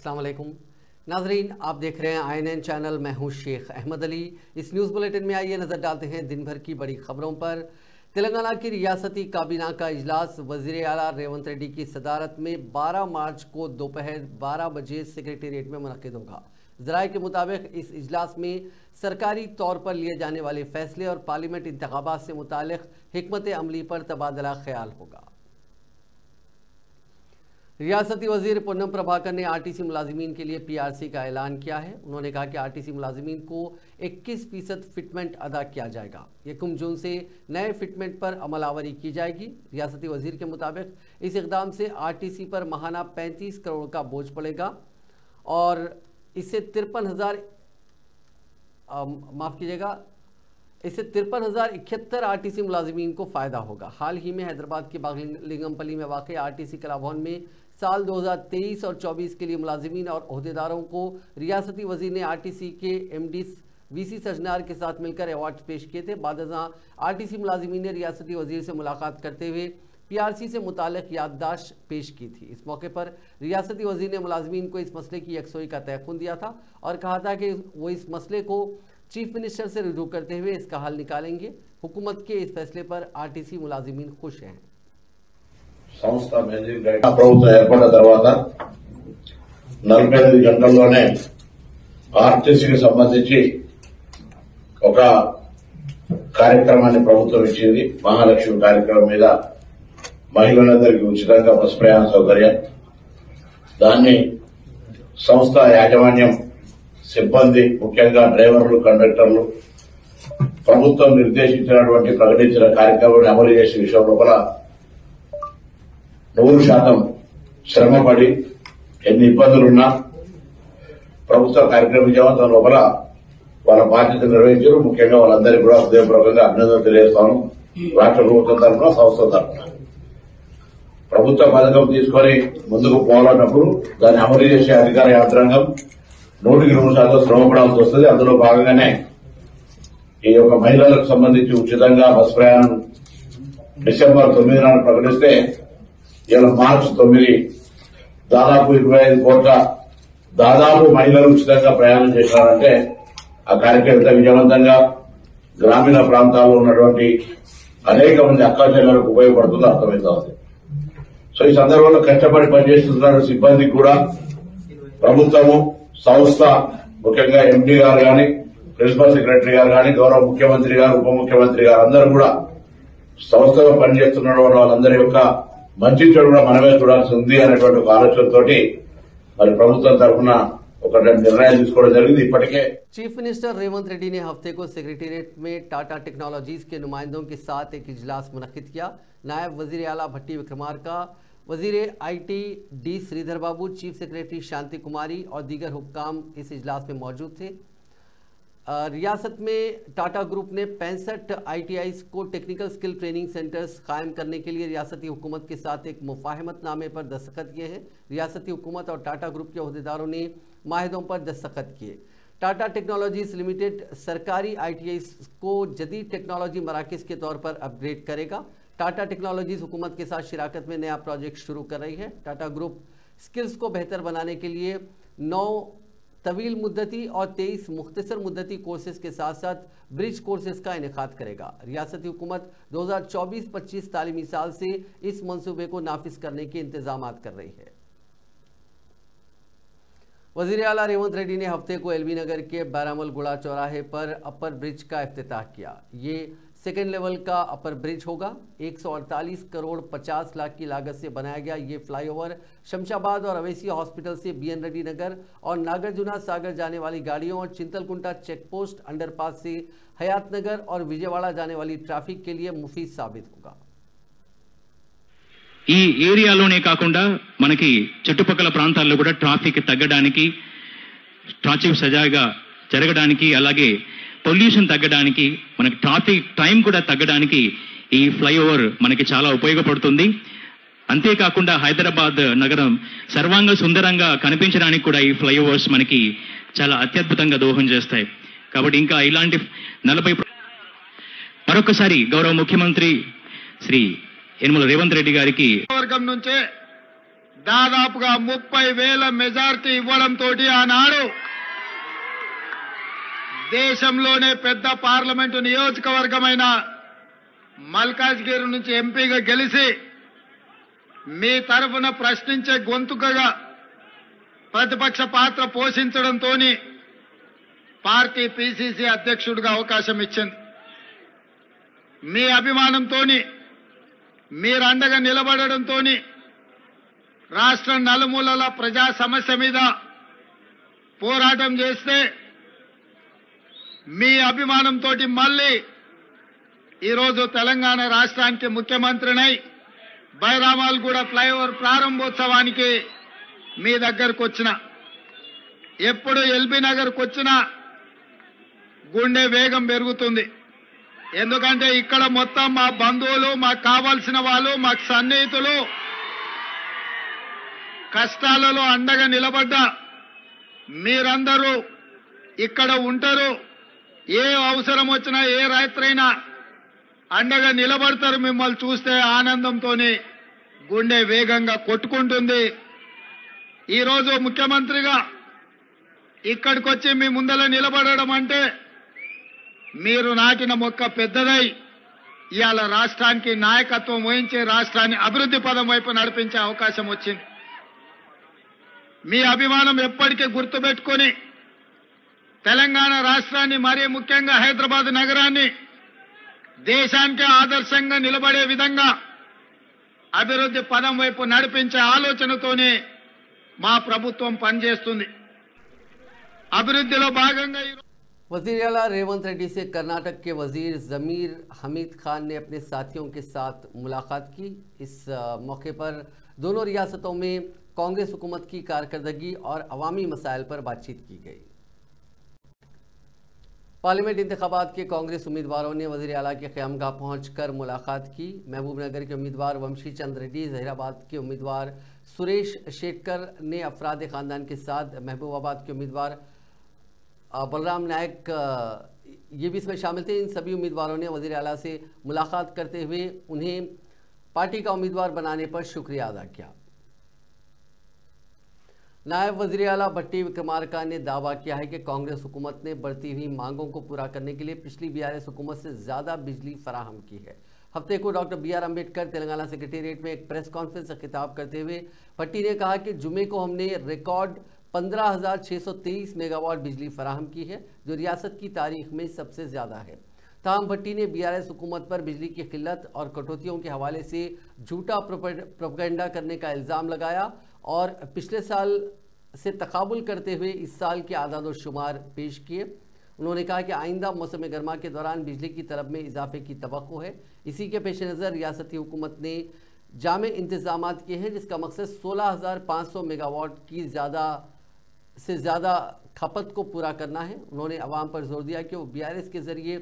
अस्सलाम वालेकुम नाजरीन, आप देख रहे हैं INN चैनल। मैं हूं शेख अहमद अली। इस न्यूज़ बुलेटिन में आइए नज़र डालते हैं दिन भर की बड़ी खबरों पर। तेलंगाना की रियासती काबीना का इजलास वज़ीर आला रेवंत रेड्डी की सदारत में 12 मार्च को दोपहर 12 बजे सेक्रेटेरिएट में मुनक़िद होगा। ज़राए के मुताबिक इस इजलास में सरकारी तौर पर लिए जाने वाले फैसले और पार्लियामेंट इंतखाबात से मुतालिक हिकमत अमली पर तबादला ख्याल होगा। रियासती वजीर पूनम प्रभाकर ने RTC मुलाजिमीन के लिए PRC का ऐलान किया है। उन्होंने कहा कि RTC मुलाजिमीन को 21% फिटमेंट अदा किया जाएगा। 1 जून से नए फिटमेंट पर अमलावरी की जाएगी। रियासती वजीर के मुताबिक इस इकदाम से RTC पर माहाना 35 करोड़ का बोझ पड़ेगा और इससे 53,071 RTC मुलाजिमीन को फ़ायदा होगा। हाल ही में हैदराबाद के बागलिंगमपल्ली में वाक़ RTC कला भवन में साल 2023 और 24 के लिए मुलाजिमीन और ओहदेदारों को रियासती वजीर ने RTC के MD VC सजनार के साथ मिलकर अवार्ड पेश किए थे। बादशाह RTC मुलाजिमीन ने रियासती वजीर से मुलाकात करते हुए PRC से मुतालिक याददाश्त पेश की थी। इस मौके पर रियासती वजीर ने मुलाजिमीन को इस मसले की यकसोई का तयक़ुन दिया था और कहा था कि वो इस मसले को चीफ मिनिस्टर से रुजू करते हुए इसका हल निकालेंगे। हुकूमत के इस फैसले पर RTC मुलाजिमीन खुश हैं। సంస్థ మేనేజింగ్ డైరెక్టర్ ప్రభుత్వం ఏర్పడిన తర్వాత 45 గంటల్లోనే ఆర్టీసీకి సంబంధించి ఒక కార్యక్రమాన్ని ప్రభుత్వం ఇచ్చింది। మహాలక్ష్మి కార్యక్రమం మీద మహిళలందరికీ ఉచితంగా బస్ ప్రయాణ సౌకర్యం, దాన్ని సంస్థ యాజమాన్యం సిబ్బంది ముఖ్యంగా డ్రైవర్లు కండక్టర్లు ప్రభుత్వం నిర్దేశించినటువంటి ప్రకటించిన కార్యక్రమాన్ని అమలు చేసే విషయం లోపల 100% శ్రమపడి ఎన్ని ఇబ్బందులున్నా ప్రభుత్వ కార్యక్రమం విజయవంతం లోపల వాళ్ళ బాధ్యత నిర్వహించారు। ముఖ్యంగా వాళ్ళందరికీ కూడా హృదయపూర్వకంగా అభినందనలు తెలియజేస్తాను। రాష్ట్ర ప్రభుత్వం తరఫున సంస్థ తరఫున ప్రభుత్వ పథకం తీసుకొని ముందుకు పోవాలన్నప్పుడు దాన్ని అమలు చేసే అధికార యంత్రాంగం 100% శ్రమపడాల్సి వస్తుంది। అందులో భాగంగానే ఈ యొక్క మహిళలకు సంబంధించి ఉచితంగా బస్ ప్రయాణం డిసెంబర్ 9 నాడు ప్రకటిస్తే ఇలా మార్చి 9 దాదాపు 25 కోట్ల దాదాపు మహిళలు ఉచితంగా ప్రయాణం చేశారంటే ఆ కార్యక్రమం విజయవంతంగా గ్రామీణ ప్రాంతాల్లో ఉన్నటువంటి అనేక మంది అక్కా చెల్లెలకు ఉపయోగపడుతుందో అర్థమవుతోంది। సో ఈ సందర్భంలో కష్టపడి పనిచేస్తున్న సిబ్బందికి కూడా ప్రభుత్వము సంస్థ ముఖ్యంగా MD గారు కానీ ప్రిన్సిపల్ సెక్రటరీ గారు కానీ గౌరవ ముఖ్యమంత్రి గారు ఉప ముఖ్యమంత్రి గారు అందరూ కూడా సంస్థలో పనిచేస్తున్న వాళ్ళందరి యొక్క మంచి చెడు కూడా మనమే చూడాల్సి ఉంది అనేటువంటి ఒక ఆలోచనతోటి మరి ప్రభుత్వం తరఫున ఒక నిర్ణయం తీసుకోవడం జరిగింది। ఇప్పటికే चीफ मिनिस्टर रेवंत रेड्डी ने हफ्ते को सेक्रेटेरिएट में टाटा टेक्नोलॉजीज के नुमाइंदों के साथ एक इजलास मुनक़िद किया। नायब वजीर आला भट्टी विक्रमार्का, वजीर IT D Sridhar Babu, chief secretary Shanti Kumari और दीगर हुक्काम इस इजलास में मौजूद थे। रियासत में टाटा ग्रुप ने 65 ITIs को टेक्निकल स्किल ट्रेनिंग सेंटर्स कायम करने के लिए रियासती हुकूमत के साथ एक मुफाहमतनामे पर दस्तखत किए हैं। रियासती हुकूमत और टाटा ग्रुप के अहदेदारों ने माहिदों पर दस्तखत किए। टाटा टेक्नोलॉजीज लिमिटेड सरकारी ITIs को जदीद टेक्नोलॉजी मराकज़ के तौर पर अपग्रेड करेगा। टाटा टेक्नोलॉजीज हुकूमत के साथ शिराकत में नया प्रोजेक्ट शुरू कर रही है। टाटा ग्रुप स्किल्स को बेहतर बनाने के लिए 9 तवील मुद्दती और 23 मुख्तसर मुद्दती कोर्सेज के साथ साथ ब्रिज कोर्सेज का इनेकाद करेगा। रियासती हुकूमत 2024-25 तालीमी साल से इस मंसूबे को नाफिज करने के इंतजाम कर रही है। वज़ीर आला रेवंत रेड्डी ने हफ्ते को LB नगर के बैरामल गुड़ा चौराहे पर अपर ब्रिज का इफ्तिताह किया। ये सेकेंड लेवल का अपर ब्रिज होगा। 148 करोड़ 50 लाख की लागत से बनाया गया ये फ्लाईओवर शमशाबाद और अवैसी हॉस्पिटल से BN रेड्डी नगर और नागार्जुना सागर जाने वाली गाड़ियों और चिंतलकुंटा चेकपोस्ट अंडरपास से हयात नगर और विजयवाड़ा जाने वाली ट्रैफिक के लिए मुफीद साबित होगा। ఈ ఏరియాలోనే కాకుండా మనకి చుట్టుపక్కల ప్రాంతాల్లో కూడా ట్రాఫిక్ తగ్గడానికి, ట్రాఫిక్ సజావుగా జరగడానికి, అలాగే పొల్యూషన్ తగ్గడానికి, మనకి ట్రాఫిక్ టైం కూడా తగ్గడానికి ఈ ఫ్లైఓవర్ మనకి చాలా ఉపయోగపడుతుంది। అంతేకాకుండా హైదరాబాద్ నగరం సర్వాంగ సుందరంగా కనిపించడానికి కూడా ఈ ఫ్లైఓవర్స్ మనకి చాలా అత్యద్భుతంగా దోహదం చేస్తాయి। కాబట్టి ఇంకా ఇలాంటి 40 మరొకసారి గౌరవ ముఖ్యమంత్రి శ్రీ యనమల రేవంత్ రెడ్డి గారికి వర్గం నుంచే దాదాపుగా 30,000 మెజారిటీ ఇవ్వడంతో ఆనాడు దేశంలోనే పెద్ద పార్లమెంటు నియోజకవర్గమైన మల్కాజ్గిరి నుంచి ఎంపీగా గెలిచి మీ తరఫున ప్రశ్నించే గొంతుకగా ప్రతిపక్ష పాత్ర పోషించడంతో పార్టీ పిసిసి అధ్యక్షుడిగా అవకాశం ఇచ్చింది. మీ అభిమానంతో మీరు అండగా నిలబడడంతో రాష్ట్ర నలుమూలల ప్రజా సమస్య మీద పోరాటం చేస్తే మీ అభిమానంతో మళ్ళీ ఈరోజు తెలంగాణ రాష్ట్రానికి ముఖ్యమంత్రినై బైరామాల్గూడ ఫ్లైఓవర్ ప్రారంభోత్సవానికి మీ దగ్గరకు వచ్చిన. ఎప్పుడు ఎల్బీ నగర్కు వచ్చినా గుండె వేగం పెరుగుతుంది. ఎందుకంటే ఇక్కడ మొత్తం మా బంధువులు, మాకు కావాల్సిన వాళ్ళు, మాకు సన్నిహితులు కష్టాలలో అండగా నిలబడ్డా మీరందరూ ఇక్కడ ఉంటారు. ఏ అవసరం వచ్చినా ఏ రాత్రైనా అండగా నిలబడతారు. మిమ్మల్ని చూస్తే ఆనందంతో గుండె వేగంగా కొట్టుకుంటుంది. ఈరోజు ముఖ్యమంత్రిగా ఇక్కడికి వచ్చి మీ ముందర నిలబడడం అంటే మీరు నాటిన మొక్క పెద్దదై ఇవాళ రాష్ట్రానికి నాయకత్వం వహించి రాష్ట్రాన్ని అభివృద్ధి పదం వైపు నడిపించే అవకాశం వచ్చింది. మీ అభిమానం ఎప్పటికీ గుర్తుపెట్టుకొని తెలంగాణ రాష్ట్రాన్ని, మరీ ముఖ్యంగా హైదరాబాద్ నగరాన్ని దేశానికి ఆదర్శంగా నిలబడే విధంగా అభివృద్ధి పదం వైపు నడిపించే ఆలోచనతోనే మా ప్రభుత్వం పనిచేస్తుంది. అభివృద్ధిలో భాగంగా वज़ीर आला रेवंत रेड्डी से कर्नाटक के वजीर ज़मीर हमीद खान ने अपने साथियों के साथ मुलाकात की। इस मौके पर दोनों रियासतों में कांग्रेस हुकूमत की कारकर्दगी और अवामी मसाइल पर बातचीत की गई। पार्लियामेंट इंतखाबात के कांग्रेस उम्मीदवारों ने वज़ीर आला के क़यामगाह पहुंचकर मुलाकात की। महबूबनगर के उम्मीदवार वंशी चंद रेड्डी, जहीराबाद के उम्मीदवार सुरेश शेटकर ने अफराद ख़ानदान के साथ, महबूबाबाद के उम्मीदवार बलराम नायक ये भी इसमें शामिल थे। इन सभी उम्मीदवारों ने वज़ीर आला से मुलाकात करते हुए उन्हें पार्टी का उम्मीदवार बनाने पर शुक्रिया अदा किया। नायब वज़ीर आला भट्टी विक्रमार्का ने दावा किया है कि कांग्रेस हुकूमत ने बढ़ती हुई मांगों को पूरा करने के लिए पिछली बीआरएस हुकूमत से ज़्यादा बिजली फराहम की है। हफ्ते को doctor BR Ambedkar Telangana secretariat में एक प्रेस कॉन्फ्रेंस से खिताब करते हुए भट्टी ने कहा कि जुमे को हमने रिकॉर्ड 15,623 मेगावाट बिजली फराहम की है, जो रियासत की तारीख में सबसे ज़्यादा है। ताहम भट्टी ने बीआरएस हुकूमत पर बिजली की किल्लत और कटौतियों के हवाले से झूठा प्रोपेगेंडा करने का इल्ज़ाम लगाया और पिछले साल से तकाबुल करते हुए इस साल के आदाद और शुमार पेश किए। उन्होंने कहा कि आइंदा मौसम गर्मा के दौरान बिजली की तलब में इजाफे की तवक्को है। इसी के पेश नज़र रियासती हुकूमत ने जामे इंतजामात किए हैं, जिसका मकसद 16,500 मेगावाट की ज़्यादा खपत को पूरा करना है। उन्होंने अवाम पर जोर दिया कि वो बीआरएस के ज़रिए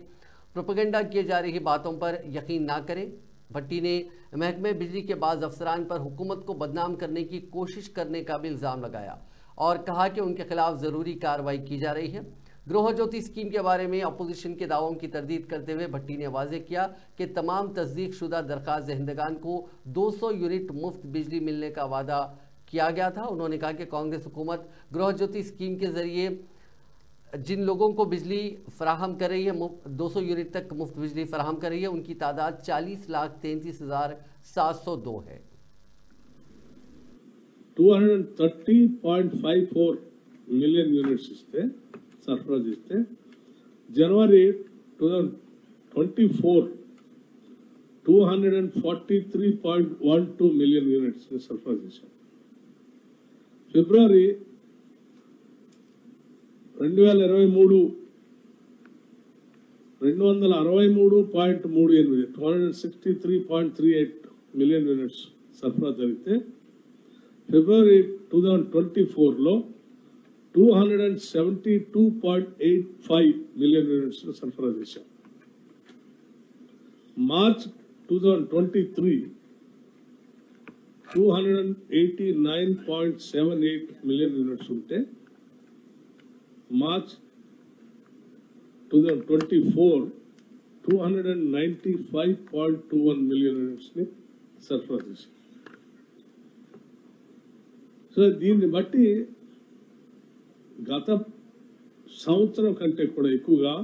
प्रोपेगेंडा किए जा रही बातों पर यकीन ना करें। भट्टी ने महकमे बिजली के बाज़ अफसरान पर हुकूमत को बदनाम करने की कोशिश करने का भी इल्ज़ाम लगाया और कहा कि उनके खिलाफ ज़रूरी कार्रवाई की जा रही है। गृह ज्योति स्कीम के बारे में अपोजिशन के दावों की तरदीद करते हुए भट्टी ने वाज़ेह किया कि तमाम तस्दीक शुदा दरख्वास्त दहिंदगान को 200 यूनिट मुफ्त बिजली मिलने का वादा किया गया था। उन्होंने कहा कि कांग्रेस हुकूमत गृह ज्योति स्कीम के ज़रिए जिन लोगों को बिजली फराहम कर रही है, 200 यूनिट तक मुफ्त बिजली फराहम कर रही है, उनकी तादाद 40,33,702 है। 230.54 మిలియన్ యూనిట్స్ ఇస్తే సరఫరా చేస్తే జనవరి 2024 243.12 మిలియన్ యూనిట్స్ సరఫరా చేశాం. ఫిబ్రవరి 2023 263.38 263.38 మిలియన్ యూనిట్స్ సరఫరా జరిగితే ఫిబ్రవరి 2024లో 272.85 మిలియన్ యూనిట్స్ సరఫరా చేశాం. మార్చ్ 2023 289.78 మిలియన్ యూనిట్స్ ఉంటే మార్చ్ 2024 295.21 మిలియన్ యూనిట్స్ ని సరఫరా చేశాం. సో దీన్ని బట్టి గత సంవత్సరం కంటే కూడా ఎక్కువగా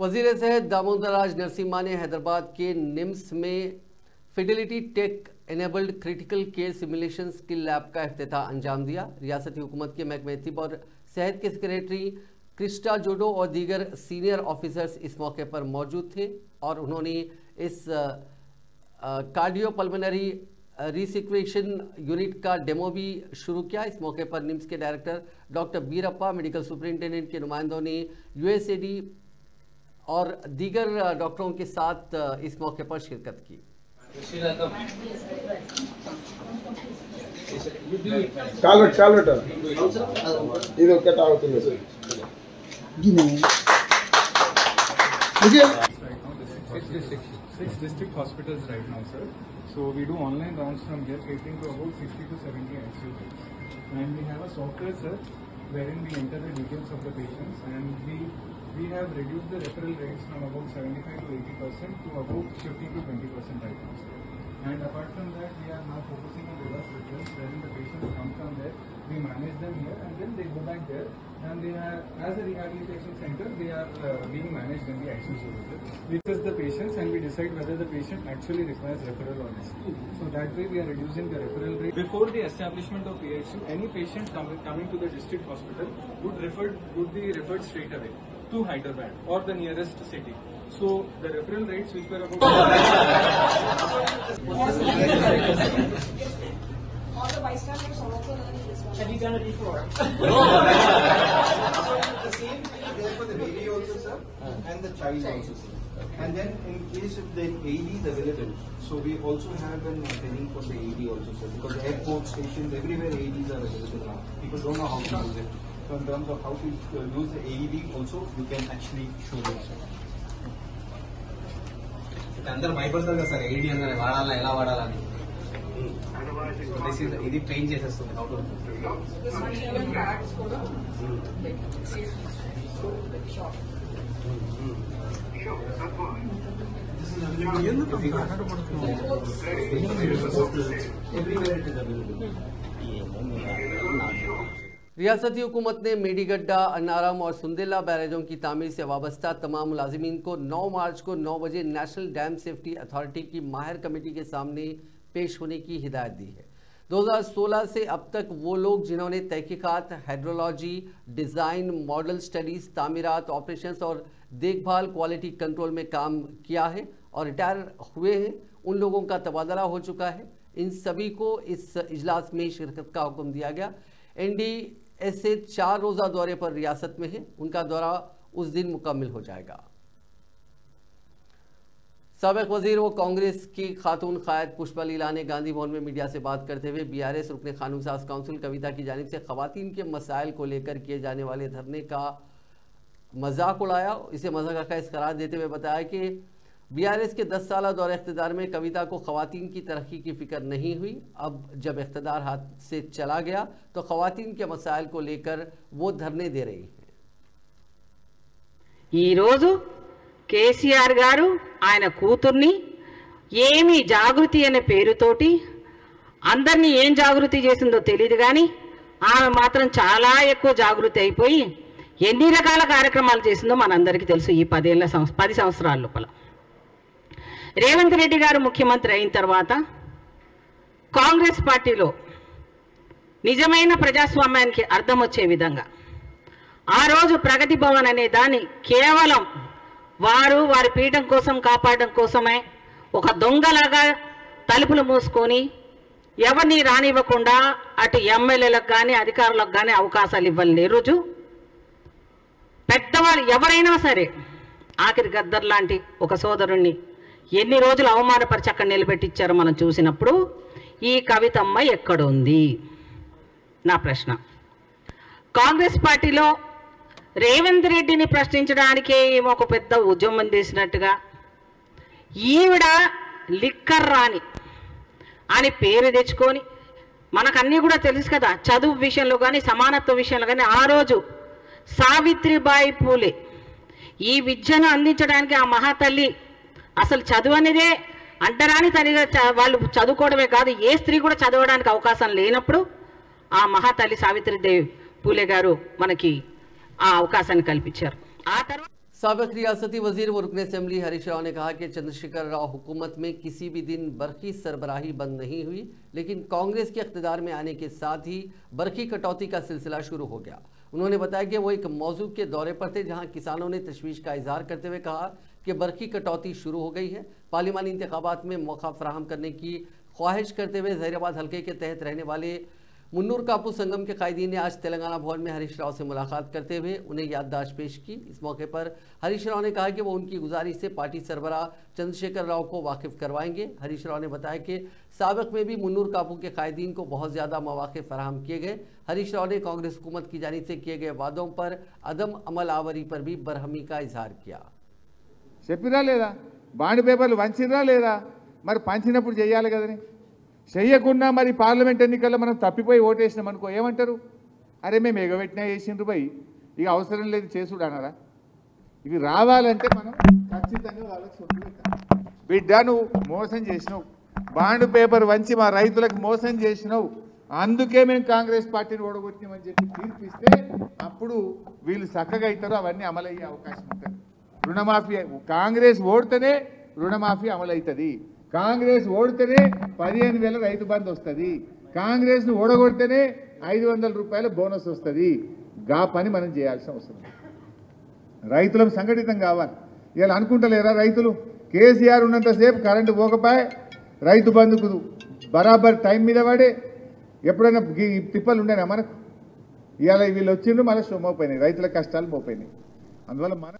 वजीर सेहत दामोदर राज नरसिम्हा ने हैदराबाद के निम्स में fidelity tech enabled critical care simulation skill lab का इफ्तिताह अंजाम दिया। रियासती हुकूमत के महकमे तिब और सेहत के सेक्रेटरी क्रिस्टा जोडो और दीगर सीनियर ऑफिसर्स इस मौके पर मौजूद थे और उन्होंने इस कार्डियोपल्मोनरी रिसिक्वेशन यूनिट का डेमो भी शुरू किया। इस मौके पर निम्स के director doctor Beerappa, medical superintendent के नुमाइंदों ने यूएसएडी और दीगर डॉक्टरों के साथ इस मौके पर शिरकत की। Six district hospitals right now, sir. So we do online rounds from here, catering to about 60 to 70 ICU beds. And we have a software, sir, wherein we enter the details of the patients, and we have reduced the referral rates from about 75 to 80% to about 15 to 20% right now, sir. And apart from that, we are now focusing on reverse referrals, wherein the patients come from there, we manage them here, and then they go back there, and they are, as a rehabilitation center, they are being managed in the ICU services. We test the patients and we decide whether the patient actually requires referral or not. So that way we are reducing the referral rate. Before the establishment of AHU, any patient coming to the district hospital would be referred straight away to Hyderabad or the nearest city. So the referral rates which were about all the bystanders are also learning this one. Have you done it before? The same thing is there for the baby also, sir, and the child also, sir. And then in case if the AED is available, so we also have an training for the AED also, sir, because airport stations, everywhere AEDs are available now. People don't know how to use it. So in terms of how to use the AED also, we can actually show them, sir. అందరూ భయపడతారు కదా sir, ఏడీ అన్న వాడాలా ఎలా వాడాలని. ఇది train చేసేస్తుంది. रियासती हुकूमत ने मेडीगड्डा, अन्नारम और सुंदेला बैराजों की तामीर से वाबस्ता तमाम मुलाजिमीन को 9 मार्च को 9 बजे नेशनल डैम सेफ्टी अथॉरिटी की माहिर कमेटी के सामने पेश होने की हिदायत दी है। 2016 से अब तक वो लोग जिन्होंने तहकीकात, हाइड्रोलॉजी, डिज़ाइन, मॉडल स्टडीज़, तामीरात, ऑपरेशंस और देखभाल, क्वालिटी कंट्रोल में काम किया है और रिटायर हुए हैं, उन लोगों का तबादला हो चुका है। इन सभी को इस इजलास में शिरकत का हुक्म दिया गया। NDSA 4 रोज़ा दौरे पर रियासत में है, उनका दौरा उस दिन मुकम्मल हो जाएगा। साबिक वजीर व कांग्रेस की खातून कायद पुष्पा लीला ने गांधी भवन में मीडिया से बात करते हुए BRS रुकने कानून साज काउंसिल कविता की जानिब से खवातीन के मसाइल को लेकर किए जाने वाले धरने का मजाक उड़ाया। इसे मजाक का करार देते हुए बताया कि BRS के 10 साल दौरे इख्तिदार में कविता को खवातीन की तरक्की की फिक्र नहीं हुई। अब जब इख्तिदार हाथ से चला गया तो खवातीन के मसाइल को लेकर वो धरने दे रही हैं। కేసీఆర్ గారు ఆయన కూతుర్ని ఏమి జాగృతి అనే పేరుతోటి అందరినీ ఏం జాగృతి చేసిందో తెలియదు కానీ ఆమె మాత్రం చాలా ఎక్కువ జాగృతి అయిపోయి ఎన్ని రకాల కార్యక్రమాలు చేసిందో మనందరికీ తెలుసు। ఈ 10 సంవత్సరాల లోపల రేవంత్ రెడ్డి గారు ముఖ్యమంత్రి అయిన తర్వాత కాంగ్రెస్ పార్టీలో నిజమైన ప్రజాస్వామ్యానికి అర్థం వచ్చే విధంగా ఆ రోజు ప్రగతి భవన్ అనే దాన్ని కేవలం వారి పీఠం కోసం కాపాడడం కోసమే ఒక దొంగలాగా తలుపులు మూసుకొని ఎవరిని రానివ్వకుండా అటు ఎమ్మెల్యేలకు కానీ అధికారులకు కానీ అవకాశాలు ఇవ్వలేని రోజు పెద్దవాళ్ళు ఎవరైనా సరే ఆఖరి గద్దర్ లాంటి ఒక సోదరుణ్ణి ఎన్ని రోజులు అవమానపరిచి అక్కడ నిలబెట్టించారో మనం చూసినప్పుడు ఈ కవితమ్మ ఎక్కడుంది? నా ప్రశ్న। కాంగ్రెస్ పార్టీలో రేవంత్ రెడ్డిని ప్రశ్నించడానికే ఒక పెద్ద ఉద్యమం చేసినట్టుగా ఈవిడ లిక్కర్ రాణి అని పేరు తెచ్చుకొని మనకన్నీ కూడా తెలుసు కదా, చదువు విషయంలో కానీ సమానత్వ విషయంలో కానీ ఆ రోజు సావిత్రిబాయి పూలే ఈ విద్యను అందించడానికి ఆ మహాతల్లి అసలు చదువు అనేదే అంటరాని తనిగా వాళ్ళు చదువుకోవడమే కాదు, ఏ స్త్రీ కూడా చదవడానికి అవకాశం లేనప్పుడు ఆ మహాతల్లి సావిత్రిదేవి పూలే గారు మనకి ఆ అవకాశాన్ని కల్పించారు. ఆ తర్వాత साबिक रियासती वजीर व रुकन असेंबली हरीश राव ने कहा कि चंद्रशेखर राव हुकूमत में किसी भी दिन बरखी सरबराही बंद नहीं हुई, लेकिन कांग्रेस के इख्तिदार में आने के साथ ही बरखी कटौती का सिलसिला शुरू हो गया। उन्होंने बताया कि वो एक मौजू के दौरे पर थे जहां किसानों ने तशवीश का इजहार करते हुए कहा कि बरखी कटौती शुरू हो गई है। पार्लिमानी इंतखाबात में मौका फराहम करने की ख्वाहिश करते हुए जहीराबाद हल्के के तहत रहने वाले मुन्नूर कापू संगम के कायदीन ने आज तेलंगाना भवन में हरीश राव से मुलाकात करते हुए उन्हें याददाश्त पेश की। इस मौके पर हरीश राव ने कहा कि वो उनकी गुजारिश से पार्टी सरबराह चंद्रशेखर राव को वाकिफ करवाएंगे। हरीश राव ने बताया कि साबिक में भी मुन्नूर कापू के कायदीन को बहुत ज़्यादा मौके फराहम किए गए। हरीश राव ने कांग्रेस हुकूमत की जानिब से किए गए वादों पर अदम अमल आवरी पर भी बरहमी का इजहार किया। చెప్పిరా లేదా బాండ్ పేపర్లు వంచిరా లేదా మరి పంచినప్పుడు చేయాలి కదని చేయకుండా మరి పార్లమెంట్ ఎన్నికల్లో మనం తప్పిపోయి ఓటేసినాం అనుకో ఏమంటారు, అరే మేము ఎగబెట్టినా వేసిండ్రు పోయి ఇక అవసరం లేదు చేసుడు అన్నారా? ఇవి రావాలంటే మనం ఖచ్చితంగా వాళ్ళకి సొంత పెట్టాలి. బిడ్డ నువ్వు మోసం చేసినావు, బాండ్ పేపర్ వంచి మా రైతులకు మోసం చేసినావు, అందుకే మేము కాంగ్రెస్ పార్టీని ఓడగొట్టినామని చెప్పి తీర్పిస్తే అప్పుడు వీళ్ళు చక్కగా అవుతారు, అవన్నీ అమలయ్యే అవకాశం ఉంటుంది. రుణమాఫీ కాంగ్రెస్ ఓడితేనే రుణమాఫీ అమలవుతుంది, కాంగ్రెస్ ఓడితేనే 15,000 రైతు బంధు వస్తుంది, కాంగ్రెస్ను ఓడగొడితేనే 500 రూపాయల బోనస్ వస్తుంది. గా పని మనం చేయాల్సిన అవసరం. రైతులకు సంఘటితం కావాలి. ఇలా అనుకుంటలేరా రైతులు? కేసీఆర్ ఉన్నంతసేపు కరెంటు పోకపోయే, రైతు బంధుకు బరాబర్ టైం మీద పడే, ఎప్పుడైనా తిప్పలు ఉండేనా మనకు? ఇవాళ వీళ్ళు వచ్చిండ్రు మళ్ళీ మోపోయినాయి, రైతుల కష్టాలు మోపోయినాయి. అందువల్ల మన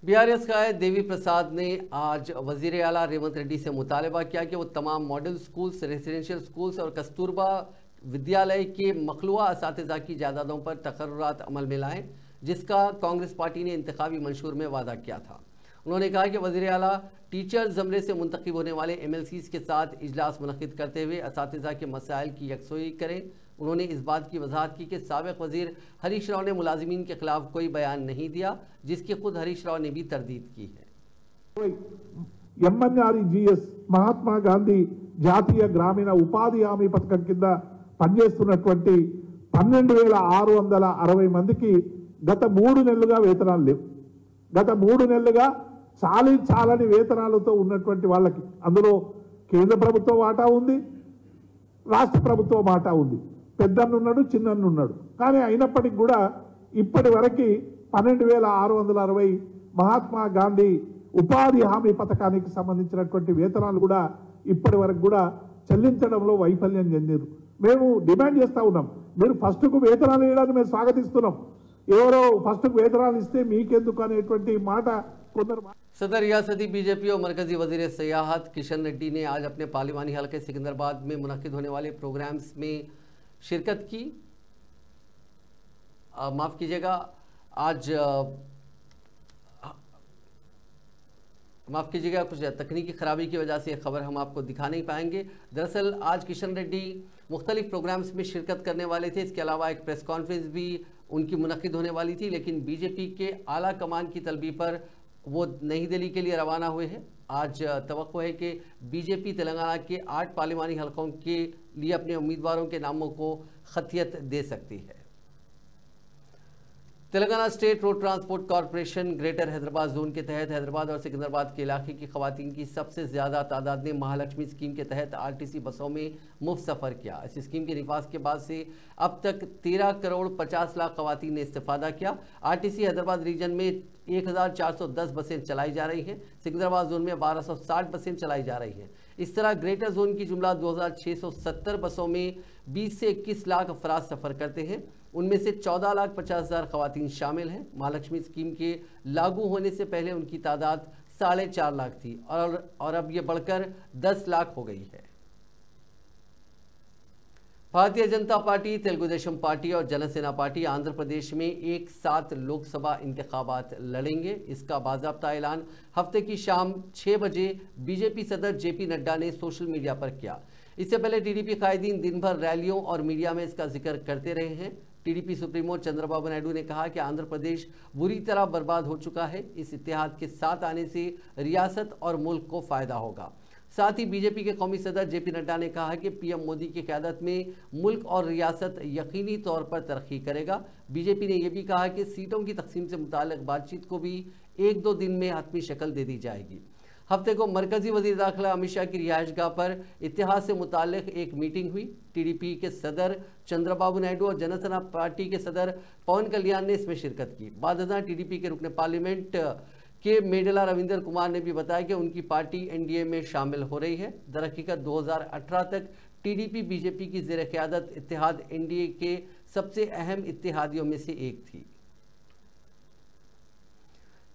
बीआरएस का देवी प्रसाद ने आज वजीर आला रेवंत रेड्डी से मुतालबा किया कि वो तमाम मॉडल स्कूल्स, रेजिडेंशियल स्कूल्स और कस्तूरबा विद्यालय के मखलूआ असातिज़ा की जायदादों पर तकर्रुरात अमल में लाएं, जिसका कांग्रेस पार्टी ने इंतखाबी मंशूर में वादा किया था। उन्होंने कहा कि वज़ीर आला टीचर ज़मरे से मुंतखब होने वाले MLCs के साथ इजलास मुनक़िद करते हुए असातिज़ा के मसाइल की यकसोई करें। उन्होंने इस बात की वजाहत की कि साबिक़ वज़ीर हरीश राव ने मुलाजिमीन के खिलाफ कोई बयान नहीं दिया, जिसकी खुद हरीश राव ने भी तरदीद की है। MNREGS మహాత్మా గాంధీ జాతీయ గ్రామీణ ఉపాధి హామీ పథకం కింద పనిచేస్తున్నటువంటి 12,660 మందికి గత 3 నెలలుగా వేతనాలు లేవు. గత 3 నెలలుగా చాలని వేతనాలతో ఉన్నటువంటి వాళ్ళకి అందులో కేంద్ర ప్రభుత్వం వాటా ఉంది, రాష్ట్ర ప్రభుత్వం వాటా ఉంది, పెద్దన్నున్నాడు, చిన్నన్నున్నాడు. కానీ అయినప్పటికీ కూడా ఇప్పటి వరకు 12,660 మహాత్మా గాంధీ ఉపాధి హామీ పథకానికి సంబంధించినటువంటి వేతనాలు కూడా ఇప్పటి వరకు కూడా చెల్లించడంలో వైఫల్యం చెందారు. మేము డిమాండ్ చేస్తూ ఉన్నాం, మీరు ఫస్ట్కు వేతనాలు ఇవ్వడానికి మేము స్వాగతిస్తున్నాం, ఎవరో ఫస్ట్కు వేతనాలు ఇస్తే మీకెందుకు అనేటువంటి మాట కొందరు. सदर रियासती बीजेपी और मरकजी वजीर सियाहत किशन रेड्डी ने आज अपने पार्लिमानी हल्के सिकंदराबाद में मुनक्किद होने वाले प्रोग्राम्स में शिरकत की। माफ़ कीजिएगा, माफ़ कीजिएगा, कुछ तकनीकी ख़राबी की वजह से यह खबर हम आपको दिखा नहीं पाएंगे। दरअसल आज किशन रेड्डी मुख्तलिफ प्रोग्राम्स में शिरकत करने वाले थे। इसके अलावा एक प्रेस कॉन्फ्रेंस भी उनकी मुनक्किद होने वाली थी, लेकिन बीजेपी के आला कमान की तलबी पर वो नई दिल्ली के लिए रवाना हुए हैं। आज तवक्को है कि बीजेपी तेलंगाना के 8 पार्लिमानी हलकों के लिए अपने उम्मीदवारों के नामों को खतियत दे सकती है। Telangana state road transport corporation greater Hyderabad zone के तहत हैदराबाद और सिकंदराबाद के इलाके की खवातीन की सबसे ज़्यादा तादाद ने महालक्ष्मी स्कीम के तहत RTC बसों में मुफ्त सफ़र किया। इस स्कीम के निफाज के बाद से अब तक 13,50,00,000 खवातीन ने इस्तेफादा किया। RTC हैदराबाद रीजन में 1,410 बसें चलाई जा रही हैं। सिकंदराबाद जोन में 1,260 बसें चलाई जा रही हैं। इस तरह ग्रेटर जोन की जुमला 2,670 बसों में 20 से 21 लाख अफराद सफ़र करते हैं। उनमें से 14,50,000 खवातीन शामिल हैं। महालक्ष्मी स्कीम के लागू होने से पहले उनकी तादाद 4.5 लाख थी और अब ये बढ़कर 10 लाख हो गई है। भारतीय जनता पार्टी, तेलुगु देशम पार्टी और जनसेना पार्टी आंध्र प्रदेश में एक साथ लोकसभा इंतखाबात लड़ेंगे। इसका बाज़ाब्ता ऐलान हफ्ते की शाम 6 बजे बीजेपी सदर JP नड्डा ने सोशल मीडिया पर किया। इससे पहले TDP कायदीन दिन भर रैलियों और मीडिया में इसका जिक्र करते रहे हैं। TDP सुप्रीमो चंद्रबाबू नायडू ने कहा कि आंध्र प्रदेश बुरी तरह बर्बाद हो चुका है। इस इत्तेहाद के साथ आने से रियासत और मुल्क को फ़ायदा होगा। साथ ही बीजेपी के कौमी सदर जेपी नड्डा ने कहा कि पीएम मोदी की क़यादत में मुल्क और रियासत यकीनी तौर पर तरक्की करेगा। बीजेपी ने यह भी कहा कि सीटों की तकसीम से मुताल्लिक बातचीत को भी 1-2 दिन में हतमी शक्ल दे दी जाएगी। हफ्ते को मरकजी वज़ीर दाखिला अमित शाह की रिहाइशगाह पर इत्तेहाद से मुताल्लिक एक मीटिंग हुई। टीडीपी के सदर चंद्रबाबू नायडू और जनता पार्टी के सदर पवन कल्याण ने इसमें शिरकत की। बाद टीडीपी के रुकन पार्लियामेंट के मेडला रविंदर कुमार ने भी बताया कि उनकी पार्टी एनडीए में शामिल हो रही है। दरहकीकत 2018 तक टीडीपी बीजेपी की ज़ेर क़यादत इत्तेहाद एनडीए के सबसे अहम इत्तेहादियों में से एक थी।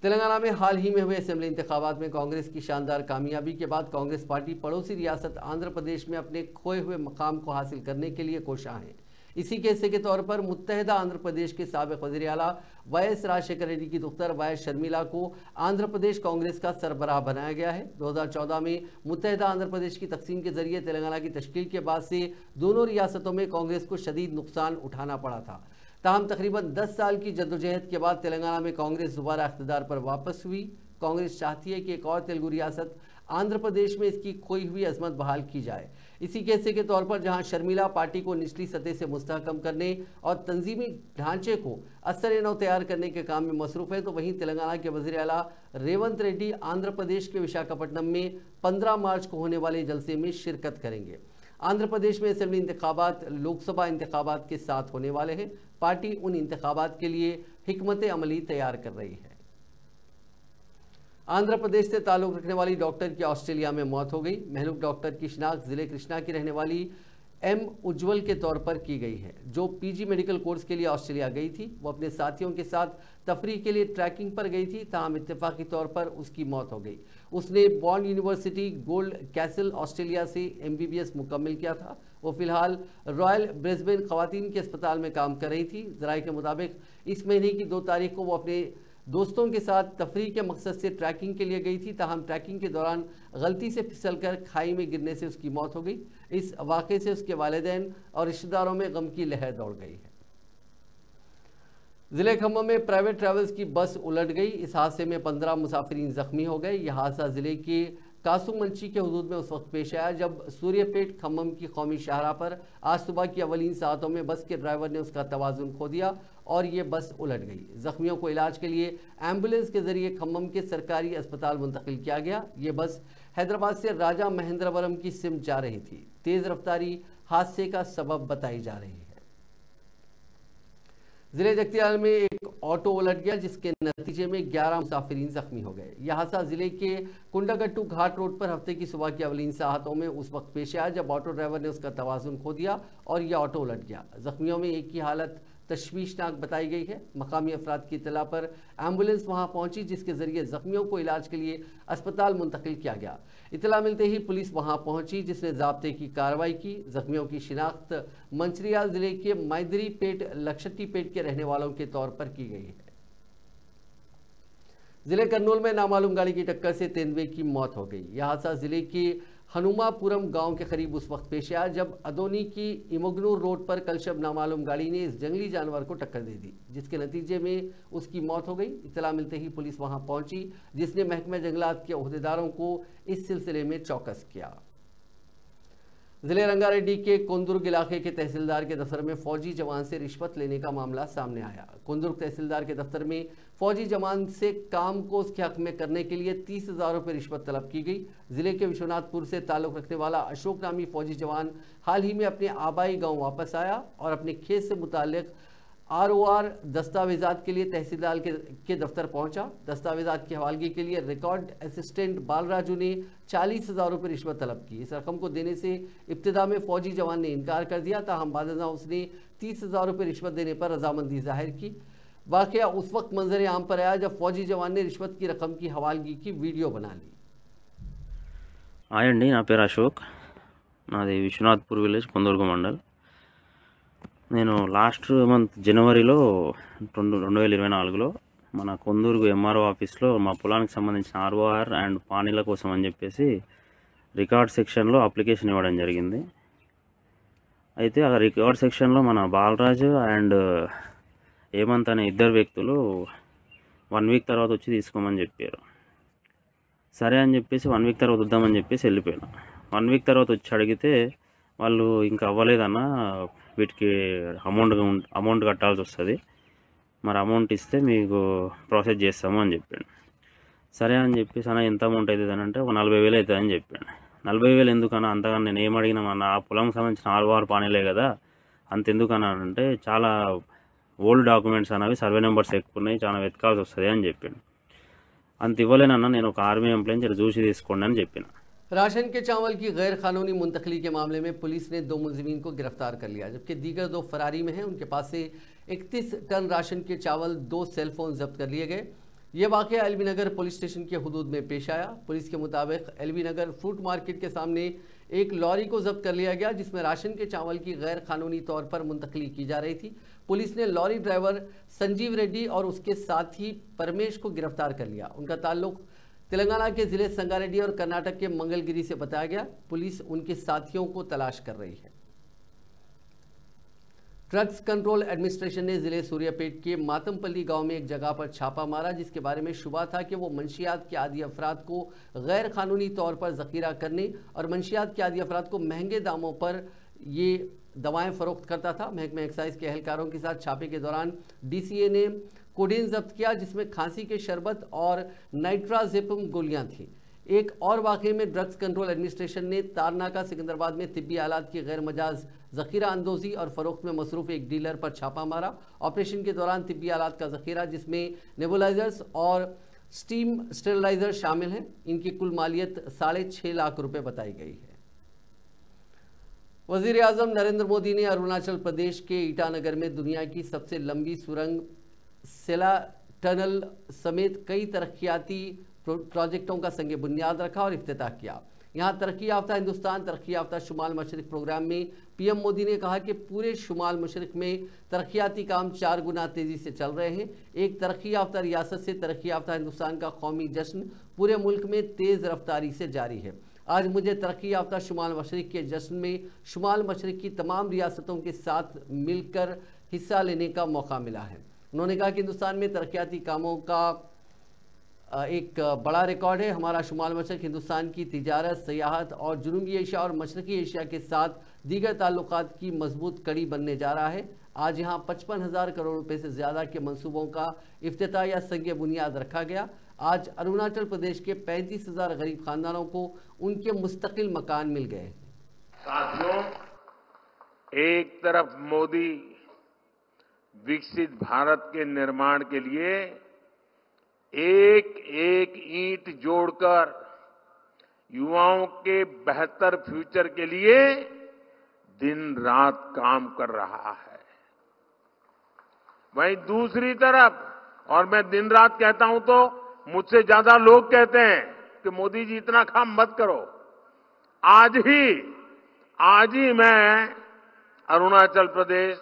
तेलंगाना में हाल ही में हुए असेंबली इंतखाबात में कांग्रेस की शानदार कामयाबी के बाद कांग्रेस पार्टी पड़ोसी रियासत आंध्र प्रदेश में अपने खोए हुए मकाम को हासिल करने के लिए कोशां है। इसी के हिस्से के तौर पर मुत्तहदा आंध्र प्रदेश के साबिक़ वज़ीर आला वाईएस राजशेखर रेड्डी की दुख्तर वाईएस शर्मिला को आंध्र प्रदेश कांग्रेस का सरबराह बनाया गया है। 2014 में मुत्तहदा आंध्र प्रदेश की तकसीम के जरिए तेलंगाना की तश्कील के बाद से दोनों रियासतों में कांग्रेस को शदीद नुकसान उठाना पड़ा था। ताहम तकरीबन 10 साल की जद्दोजहद के बाद तेलंगाना में कांग्रेस दोबारा इख्तिदार पर वापस हुई। कांग्रेस चाहती है कि एक और तेलुगु रियासत आंध्र प्रदेश में इसकी खोई हुई अजमत बहाल की जाए। इसी के हिस्से के तौर पर जहां शर्मिला पार्टी को निचली सतह से मुस्तहकम करने और तंजीमी ढांचे को असर नौ तैयार करने के काम में मसरूफ़ है, तो वहीं तेलंगाना के वज़ीर आला रेवंत रेड्डी आंध्र प्रदेश के विशाखापट्टनम में 15 मार्च को होने वाले जलसे में शिरकत करेंगे। आंध्र प्रदेश में असेंबली इंतखाबात लोकसभा इंतखाबात के साथ होने वाले हैं। पार्टी उन इंतखाबात के लिए हिकमत अमली तैयार कर रही है। आंध्र प्रदेश से ताल्लुक़ रखने वाली डॉक्टर की ऑस्ट्रेलिया में मौत हो गई। महलूक डॉक्टर की शिनाख्त ज़िले कृष्णा की रहने वाली एम उज्ज्वल के तौर पर की गई है, जो पीजी मेडिकल कोर्स के लिए ऑस्ट्रेलिया गई थी। वो अपने साथियों के साथ तफरीह के लिए ट्रैकिंग पर गई थी, ताहम इत्तेफाकी तौर पर उसकी मौत हो गई। उसने bond university gold castle Australia से MBBS मुकम्मिल किया था। वो फिलहाल रॉयल ब्रिस्बेन ख़वातीन के अस्पताल में काम कर रही थी। ज़राए के मुताबिक इस महीने की 2 तारीख को वो अपने दोस्तों के साथ तफरीह के मकसद से ट्रैकिंग के लिए गई थी, ताहम ट्रैकिंग के दौरान गलती से फिसलकर खाई में गिरने से उसकी मौत हो गई। इस वाक़े से उसके वालिदैन और रिश्तेदारों में गम की लहर दौड़ गई है। ज़िले खम्मम में प्राइवेट ट्रैवल्स की बस उलट गई। इस हादसे में 15 मुसाफिरीन जख्मी हो गए। यह हादसा ज़िले के कासुमंची के हुदूद में उस वक्त पेश आया जब सूर्यपेट खम्मम की कौमी शाहरा पर आज सुबह की अवलीन सातों में बस के ड्राइवर ने उसका तवाज़ुन खो दिया और ये बस उलट गई। जख्मियों को इलाज के लिए एम्बुलेंस के जरिए खम्मम के सरकारी अस्पताल मुंतकिल किया गया। ये बस हैदराबाद से राजा महेंद्रवरम की सिमत जा रही थी। तेज़ रफ्तारी हादसे का सबब बताई जा रही है। जिले जगतियाल में एक ऑटो उलट गया, जिसके नतीजे में 11 मुसाफिरीन जख्मी हो गए। यह हादसा जिले के कुंडागट्टू घाट रोड पर हफ्ते की सुबह की अवलीन साहतों में उस वक्त पेश आया जब ऑटो ड्राइवर ने उसका तवाज़ुन खो दिया और यह ऑटो उलट गया। जख्मियों में एक की हालत तशवीशनाक बताई गई है। मकामी अफराद की इत्तला पर एम्बुलेंस वहां पहुंची, जिसके जरिए जख्मियों को इलाज के लिए अस्पताल मुंतकिल किया गया। इत्तला मिलते ही पुलिस वहां पहुंची, जिसने ज़ाब्ते की कार्रवाई की। जख्मियों की शिनाख्त मंचिरियाल जिले के मैदरी पेट लक्षटी पेट के रहने वालों के तौर पर की गई है। जिले कर्नूल में नामालूम गाड़ी की टक्कर से तेंदुए की मौत हो गई। यह हादसा जिले के हनुमापुरम गांव के करीब उस वक्त पेश आया जब अदोनी की इमोगनूर रोड पर कल शब नामालूम गाड़ी ने इस जंगली जानवर को टक्कर दे दी, जिसके नतीजे में उसकी मौत हो गई। इत्तला मिलते ही पुलिस वहां पहुंची, जिसने महकमा जंगलात के ओहदेदारों को इस सिलसिले में चौकस किया। जिले रंगारेड्डी के कोंदुर्ग इलाके के तहसीलदार के दफ्तर में फौजी जवान से रिश्वत लेने का मामला सामने आया। कोंदुर्ग तहसीलदार के दफ्तर में फौजी जवान से काम को उसके हक में करने के लिए 30,000 रुपये रिश्वत तलब की गई। जिले के विश्वनाथपुर से ताल्लुक़ रखने वाला अशोक नामी फौजी जवान हाल ही में अपने आबाई गांव वापस आया और अपने खेत से मुताल्लिक ROR दस्तावेजात के लिए तहसीलदार के दफ्तर पहुंचा। दस्तावेजात की हवालगी के लिए रिकॉर्ड असिस्टेंट बालराजू ने 40,000 रुपये रिश्वत तलब की। इस रकम को देने से इब्तिदा में फौजी जवान ने इनकार कर दिया, ताहम बाद उसने 30,000 रुपये रिश्वत देने पर रजामंदी जाहिर की। वाक़या उस वक्त मंजर आम पर आया जब फौजी जवान ने रिश्वत की रकम की हवालगी की वीडियो बना ली। आयंडी ना पेరు అశోక్, నాది విశ్వనాథ్పూర్ విలేజ్ కొందూర్గు మండల్. నేను లాస్ట్ మంత్ జనవరిలో 2024లో మన కొందూర్గు MRO ఆఫీస్లో మా పొలానికి సంబంధించిన ROR అండ్ పానీల కోసం అని చెప్పేసి రికార్డ్ సెక్షన్లో అప్లికేషన్ ఇవ్వడం జరిగింది. అయితే ఆ రికార్డ్ సెక్షన్లో మన బాలరాజు అండ్ హేమంత్ అనే ఇద్దరు వ్యక్తులు 1 వీక్ తర్వాత వచ్చి తీసుకోమని చెప్పారు. సరే అని చెప్పేసి 1 వీక్ తర్వాత వద్దామని చెప్పేసి వెళ్ళిపోయాను. 1 వీక్ తర్వాత వచ్చి అడిగితే వాళ్ళు ఇంకా అవ్వలేదన్న, వీటికి అమౌంట్ కట్టాల్సి వస్తుంది, మరి అమౌంట్ ఇస్తే మీకు ప్రాసెస్ చేస్తాము అని చెప్పాడు. సరే అని చెప్పేసి అన్న ఎంత అమౌంట్ అవుతుంది అని అంటే 40,000 అవుతుంది అని చెప్పాడు. 40,000 ఎందుకన్నా అంతగా నేను ఏం అడిగినా అన్న, ఆ పొలం సంబంధించిన 6 పానీలే కదా అంత ఎందుకన్నా అంటే చాలా ఓల్డ్ డాక్యుమెంట్స్ అనేవి సర్వే నెంబర్స్ ఎక్కువ ఉన్నాయి, చాలా వెతకాల్సి వస్తుంది అని చెప్పాడు. అంత ఇవ్వలేనన్నా, నేను ఒక ఆర్మీ ఎంప్లాయీని జర చూసి తీసుకోండి అని చెప్పిన. राशन के चावल की गैर कानूनी मुंतकली के मामले में पुलिस ने 2 मुलजिमीन को गिरफ्तार कर लिया, जबकि दीगर 2 फरारी में हैं। उनके पास से 31 टन राशन के चावल, 2 सेलफोन जब्त कर लिए गए। ये वाक़या एलबी नगर पुलिस स्टेशन के हुदूद में पेश आया। पुलिस के मुताबिक एलबी नगर फ्रूट मार्केट के सामने एक लॉरी को जब्त कर लिया गया, जिसमें राशन के चावल की गैर कानूनी तौर पर मुंतकली की जा रही थी। पुलिस ने लॉरी ड्राइवर संजीव रेड्डी और उसके साथी परमेश को गिरफ्तार कर लिया। उनका ताल्लुक तेलंगाना के जिले संगारेड्डी और कर्नाटक के मंगलगिरी से बताया गया। पुलिस उनके साथियों को तलाश कर रही है। ड्रग्स कंट्रोल एडमिनिस्ट्रेशन ने जिले सूर्यापेट के मातमपल्ली गांव में एक जगह पर छापा मारा, जिसके बारे में शुबा था कि वो मंशियात के आदी अफराद को गैर कानूनी तौर पर जखीरा करने और मंशियात के आदी अफराद को महंगे दामों पर ये दवाएं फरोख्त करता था। महकमा एक्साइज के एहलकारों के साथ छापे के दौरान डीसीए ने कोडीन जब्त किया, जिसमें खांसी के शरबत और नाइट्राजेपम गोलियां थी। एक और वाक़े में ड्रग्स कंट्रोल एडमिनिस्ट्रेशन ने तारनाका सिकंदराबाद में तिब्बी आलात की गैर मजाज जखीरा अंदोजी और फरोख्त में मसरूफ एक डीलर पर छापा मारा। ऑपरेशन के दौरान तिब्बी आलात का जखीरा, जिसमें नेबुलाइजर्स और स्टीम स्टेरिलाइजर शामिल हैं, इनकी कुल मालियत 6.5 लाख रुपए बताई गई है। वज़ीर आज़म नरेंद्र मोदी ने अरुणाचल प्रदेश के ईटानगर में दुनिया की सबसे लंबी सुरंग सेला टनल समेत कई तरक्याती प्रोजेक्टों का संग बुनियाद रखा और इफ्तिताह किया। यहाँ तरक्की याफ्ता हिंदुस्तान तरक्की याफ्ता शुमाल मशरिक प्रोग्राम में पीएम मोदी ने कहा कि पूरे शुमाल मशरिक में तरक्याती काम 4 गुना तेज़ी से चल रहे हैं। एक तरक्की याफ्ता रियासत से तरक्की याफ्ता हिंदुस्तान का कौमी जश्न पूरे मुल्क में तेज़ रफ्तारी से जारी है। आज मुझे तरक्की याफ्ता शुमाल मशरिक के जश्न में शुमाल मशरिक की तमाम रियासतों के साथ मिलकर हिस्सा लेने का मौका मिला है। उन्होंने कहा कि हिंदुस्तान में तरक्याती कामों का एक बड़ा रिकॉर्ड है। हमारा शुमाल मशरिक हिंदुस्तान की तिजारत, सियाहत और जनूबी एशिया और मशरकी एशिया के साथ दीगर ताल्लुकात की मजबूत कड़ी बनने जा रहा है। आज यहाँ 55,000 करोड़ रुपए से ज़्यादा के मंसूबों का इफ्तिताह या संग बुनियाद रखा गया। आज अरुणाचल प्रदेश के 35,000 गरीब खानदानों को उनके मुस्तकिल मकान मिल गए। साथियों, एक तरफ मोदी विकसित भारत के निर्माण के लिए एक एक ईंट जोड़कर युवाओं के बेहतर फ्यूचर के लिए दिन रात काम कर रहा है। वहीं दूसरी तरफ, और मैं दिन रात कहता हूं तो मुझसे ज्यादा लोग कहते हैं कि मोदी जी इतना काम मत करो। आज ही मैं अरुणाचल प्रदेश,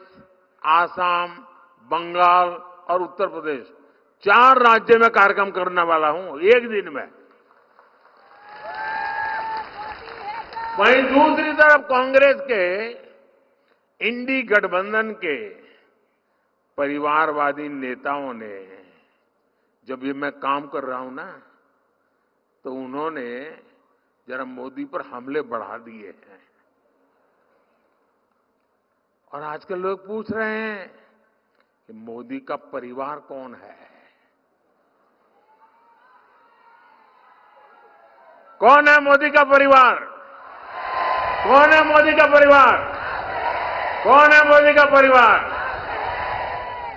आसाम, बंगाल और उत्तर प्रदेश 4 राज्य में कार्यक्रम करने वाला हूं एक दिन में। वहीं दूसरी तरफ कांग्रेस के इंडी गठबंधन के परिवारवादी नेताओं ने, जब ये मैं काम कर रहा हूं ना, तो उन्होंने जरा मोदी पर हमले बढ़ा दिए हैं। और आजकल लोग पूछ रहे हैं कि मोदी का परिवार कौन है? कौन है मोदी का परिवार? कौन है मोदी का परिवार? कौन है मोदी का परिवार?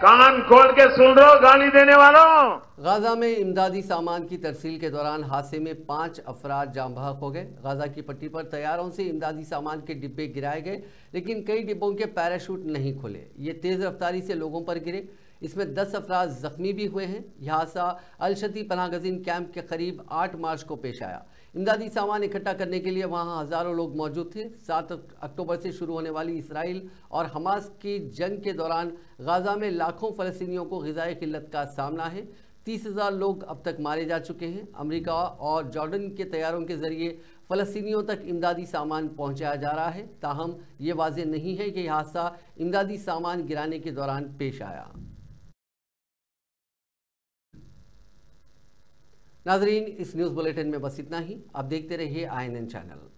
कान खोल के सुन रहे हो गाली देने वालों। गाजा में इमदादी सामान की तरसील के दौरान हादसे में 5 अफराद जाँ बहक हो गए। गाजा की पट्टी पर तैयारों से इमदादी सामान के डिब्बे गिराए गए, लेकिन कई डिब्बों के पैराशूट नहीं खुले। ये तेज़ रफ्तारी से लोगों पर गिरे। इसमें 10 अफराद जख्मी भी हुए हैं। यह हादसा अलशती पनाहगज़ीन कैंप के करीब 8 मार्च को पेश आया। इमदादी सामान इकट्ठा करने के लिए वहां हज़ारों लोग मौजूद थे। 7 अक्टूबर से शुरू होने वाली इसराइल और हमास की जंग के दौरान गाजा में लाखों फ़लस्तीनियों को ग़िज़ाई किल्लत का सामना है। 30,000 लोग अब तक मारे जा चुके हैं। अमेरिका और जॉर्डन के तैयारों के जरिए फ़लस्तीनियों तक इमदादी सामान पहुंचाया जा रहा है। ताहम ये वाज़ेह नहीं है कि यह हादसा इमदादी सामान गिराने के दौरान पेश आया। नाजरीन, इस न्यूज़ बुलेटिन में बस इतना ही। आप देखते रहिए INN चैनल।